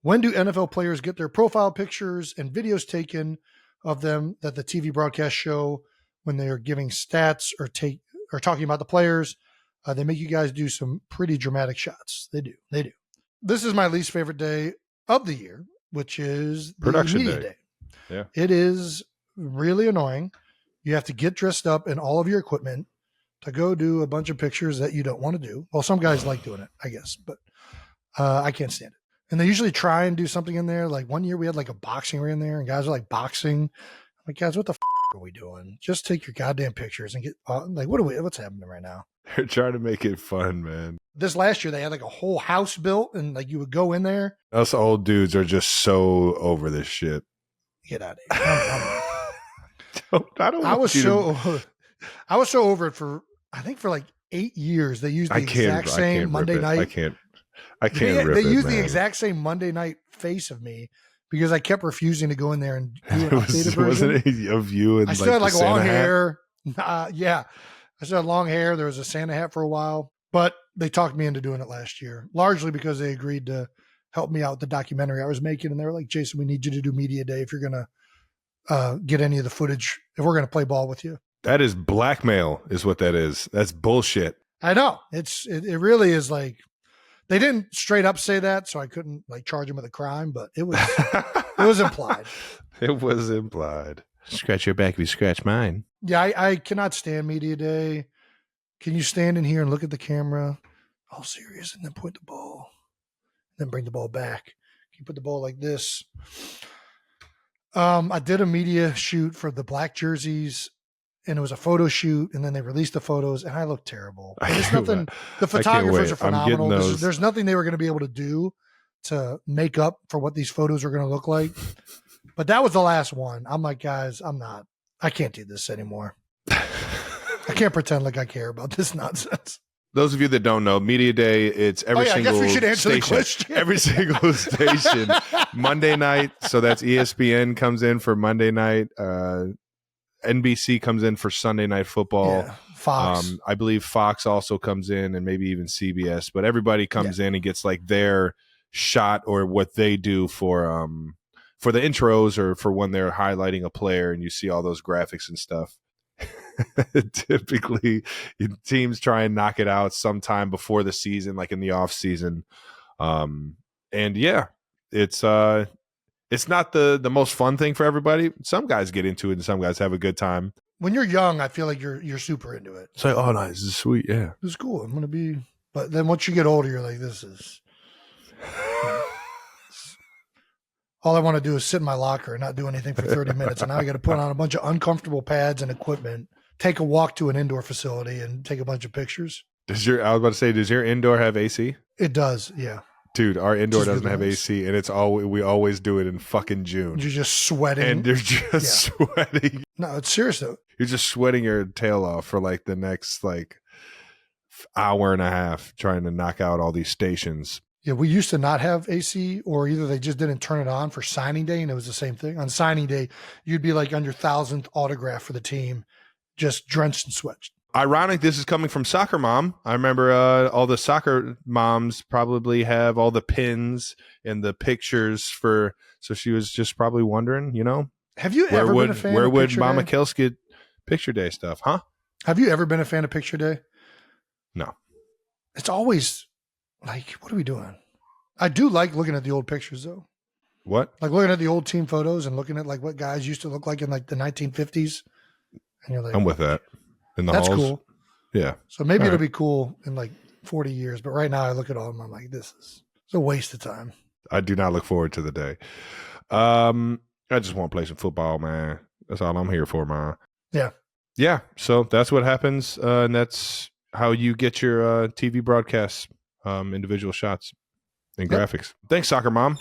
When do NFL players get their profile pictures and videos taken of them that the TV broadcast show when they are giving stats or talking about the players? They make you guys do some pretty dramatic shots. They do. This is my least favorite day of the year, which is the Production media day. Yeah. It is really annoying. You have to get dressed up in all of your equipment to go do a bunch of pictures that you don't want to do. Well, some guys like doing it, I guess, but I can't stand it. And they usually try and do something in there. Like one year we had like a boxing ring in there and guys are like boxing. I'm like, guys, what the are we doing? Just take your goddamn pictures and get like, what's happening right now? They're trying to make it fun, man. This last year they had like a whole house built and like you would go in there. Us old dudes are just so over this shit. Get out of here. I was so over it for, I think for like 8 years. They used the exact same Monday night. I can't rip They it, used man. the exact same Monday night face of me because I kept refusing to go in there and do an updated version. Wasn't it of you? And I still had like long Santa hair. Yeah. I still had long hair. There was a Santa hat for a while, but they talked me into doing it last year, largely because they agreed to help me out with the documentary I was making. And they were like, Jason, we need you to do media day if you're going to get any of the footage, if we're going to play ball with you. That is blackmail is what that is. That's bullshit. I know. It really is like, they didn't straight up say that, so I couldn't like charge him with a crime, but it was implied. It was implied. Scratch your back if you scratch mine. Yeah, I cannot stand media day. Can you stand in here and look at the camera, all serious, and then point the ball, then bring the ball back? Can you put the ball like this? I did a media shoot for the black jerseys, and it was a photo shoot, and then they released the photos, and I looked terrible. There's nothing. The photographers are phenomenal. There's nothing they were going to be able to do to make up for what these photos are going to look like. But that was the last one. I'm like, guys, I can't do this anymore. I can't pretend like I care about this nonsense. Those of you that don't know, Media Day, it's every single I guess we should answer station. The question. Every single station. Monday night, so that's ESPN comes in for Monday night. NBC comes in for Sunday Night Football. Yeah, Fox. I believe Fox also comes in, and maybe even CBS. But everybody comes in and gets like their shot or what they do for the intros or for when they're highlighting a player, and you see all those graphics and stuff. Typically, teams try and knock it out sometime before the season, like in the off season. And yeah, it's not the most fun thing for everybody. Some guys get into it and some guys have a good time. When you're young, I feel like you're super into it. It's like, oh, nice, this is sweet, yeah, this is cool. I'm gonna be, but then once you get older, you're like, this is. All I want to do is sit in my locker and not do anything for 30 minutes, and now I got to put on a bunch of uncomfortable pads and equipment, take a walk to an indoor facility, and take a bunch of pictures. I was about to say, does your indoor have AC? It does, yeah. Dude, our indoor doesn't have AC, and we always do it in fucking June. You're just sweating. And you're just sweating. No, it's serious though. You're just sweating your tail off for like the next like hour and a half trying to knock out all these stations. Yeah, we used to not have AC, or either they just didn't turn it on for signing day, and it was the same thing. On signing day, you'd be like on your 1,000th autograph for the team, just drenched in sweat. Ironic, this is coming from Soccer Mom. I remember all the soccer moms probably have all the pins and the pictures so she was just probably wondering, Have you ever been a fan of Picture Day? Where would Mama Kels get Picture Day stuff, huh? Have you ever been a fan of Picture Day? No. It's always like, what are we doing? I do like looking at the old pictures though. What? Like looking at the old team photos and looking at like what guys used to look like in like the 1950s. And you're like, I'm with that. In the that's halls. cool. Yeah. So maybe it'll be cool in like 40 years. But right now I look at all of them. I'm like, it's a waste of time. I do not look forward to the day. I just want to play some football, man. That's all I'm here for, man. Yeah. Yeah. So that's what happens. And that's how you get your TV broadcasts, individual shots and graphics. Thanks, Soccer Mom.